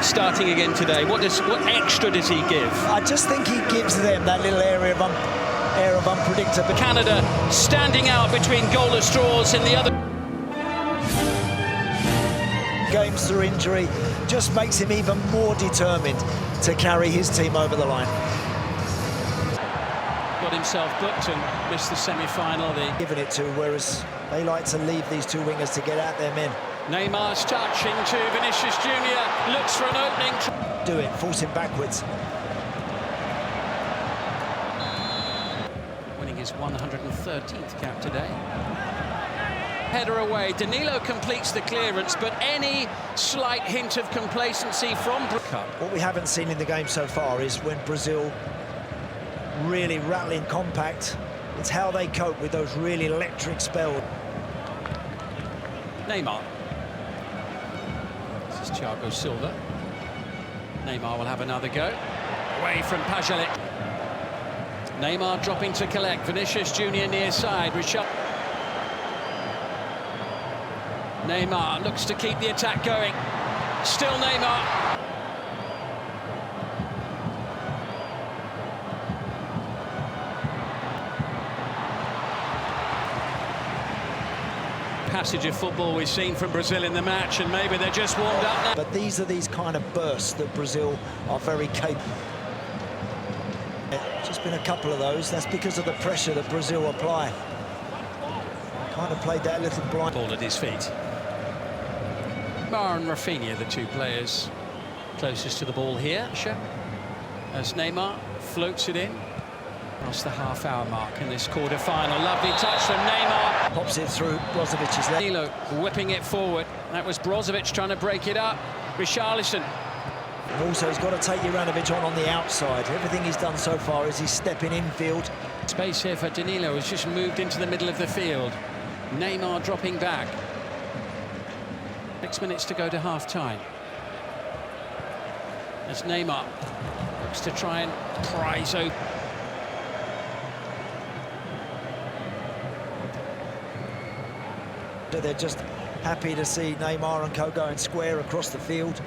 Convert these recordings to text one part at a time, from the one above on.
Starting again today, what extra does he give? I just think he gives them that little air of unpredictability. Canada standing out between goalless draws in the other games through injury just makes him even more determined to carry his team over the line. Got himself booked and missed the semi-final. Given it to, whereas they like to leave these two wingers to get at their men. Neymar's touch into Vinicius Jr. Looks for an opening. Do it, force him backwards. Winning his 113th cap today. Header away. Danilo completes the clearance, but any slight hint of complacency from Cup. What we haven't seen in the game so far is when Brazil really rattling compact. It's how they cope with those really electric spells. Neymar. This is Thiago Silva. Neymar will have another go. Away from Pajalic. Neymar dropping to collect. Vinicius Jr. near side. Neymar looks to keep the attack going. Still Neymar. Passage of football we've seen from Brazil in the match, and maybe they're just warmed up now. But these are these kind of bursts that Brazil are very capable. Just been a couple of those. That's because of the pressure that Brazil apply. Kind of played that little blind ball at his feet. Neymar and Rafinha, the two players closest to the ball here. As Neymar floats it in. Across the half-hour mark in this quarter-final. Lovely touch from Neymar. Pops it through Brozovic's leg. Danilo whipping it forward. That was Brozovic trying to break it up. Richarlison. Also, he's got to take Juranovic on the outside. Everything he's done so far is he's stepping infield. Space here for Danilo, who's just moved into the middle of the field. Neymar dropping back. 6 minutes to go to half-time. As Neymar looks to try and prise open. They're just happy to see Neymar and co going square across the field.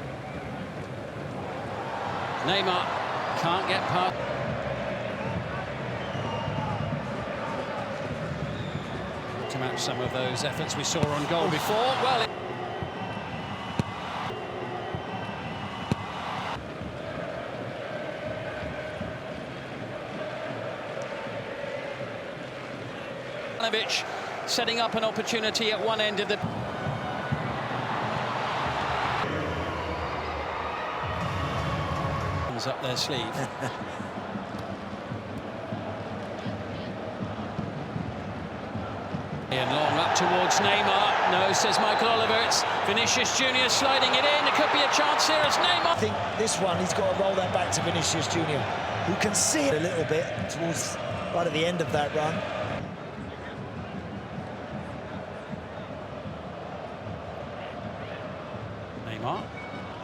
Neymar can't get past. To match some of those efforts we saw on goal before. Well, setting up an opportunity at one end of the... up their sleeve. And long up towards Neymar. No, says Michael Oliver. It's Vinicius Jr. sliding it in. There could be a chance here as Neymar. I think this one, he's got to roll that back to Vinicius Jr., who can see it a little bit towards right at the end of that run. Neymar.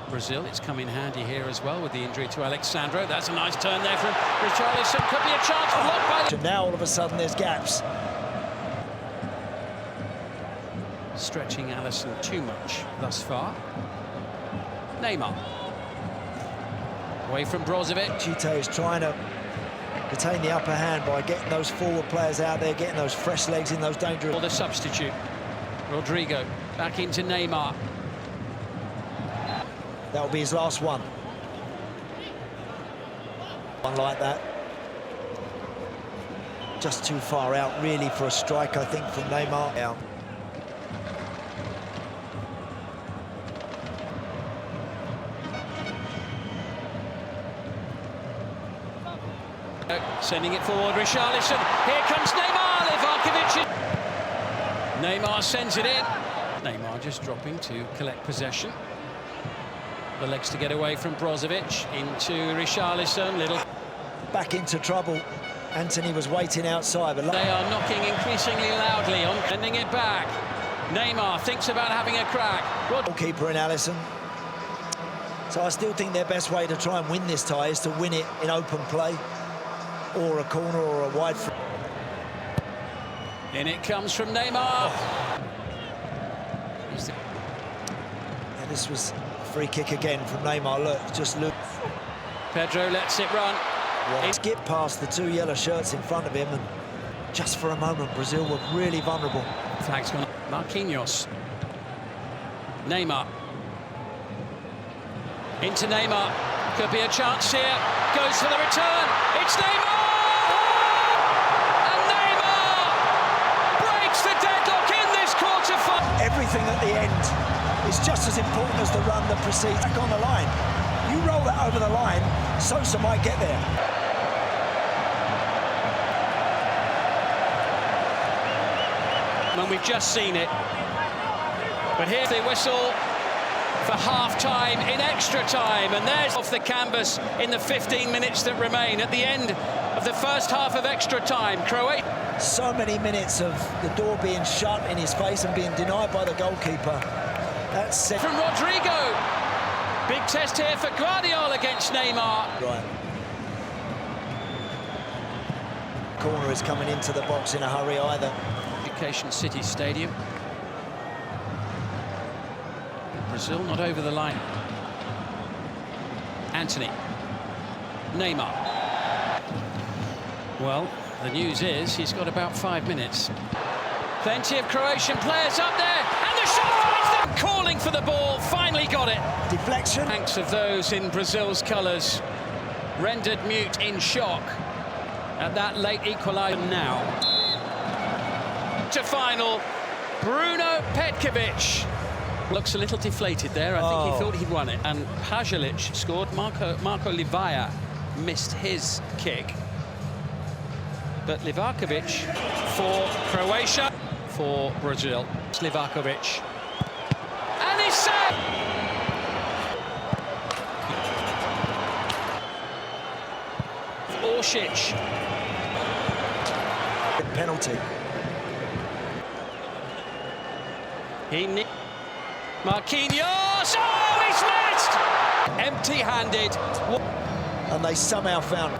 Brazil, it's come in handy here as well with the injury to Alexandro. That's a nice turn there from Richarlison. Could be a chance blocked by... Now all of a sudden there's gaps. Stretching Alisson too much thus far. Neymar. Away from Brozovic. Chite is trying to retain the upper hand by getting those forward players out there, getting those fresh legs in those dangerous... Or the substitute. Rodrigo back into Neymar. That'll be his last one. One like that. Just too far out, really, for a strike, I think, from Neymar. Out. Sending it forward, Richarlison. Here comes Neymar. Livakovic. Neymar sends it in. Neymar just dropping to collect possession. The legs to get away from Brozovic into Richarlison. Little back into trouble. Anthony was waiting outside, but they are knocking increasingly loudly on, sending it back. Neymar thinks about having a crack. Goalkeeper in Alisson. So I still think their best way to try and win this tie is to win it in open play, or a corner or a wide. In it comes from Neymar. And this was free kick again from Neymar. Look, just look. Pedro lets it run. Skip past the two yellow shirts in front of him, and just for a moment, Brazil were really vulnerable. Flag's gone. Marquinhos. Neymar. Into Neymar. Could be a chance here. Goes for the return. It's Neymar! And Neymar breaks the deadlock in this quarter-final. Everything at the end is just as important as the run that precedes. Back on the line. You roll that over the line, Sosa might get there. And we've just seen it. But here's the whistle for half-time in extra time, and there's off the canvas in the 15 minutes that remain at the end of the first half of extra time. Croatia. So many minutes of the door being shut in his face and being denied by the goalkeeper. That's set from Rodrigo. Big test here for Guardiola against Neymar. Right. Corner is coming into the box in a hurry either. Education City Stadium. Brazil not over the line. Anthony. Neymar. Well, the news is he's got about 5 minutes. Plenty of Croatian players up there, and the shot finds them. Calling for the ball, finally got it. Deflection. Thanks of those in Brazil's colours, rendered mute in shock at that late equaliser. Now to final, Bruno Petkovic. Looks a little deflated there. I think he thought he'd won it. And Pajalic scored. Marco Livaya missed his kick. But Livakovic for Croatia, for Brazil. Livakovic. And he's saved! Orsic. Penalty. Marquinhos! Oh, he's missed! Empty-handed. And they somehow found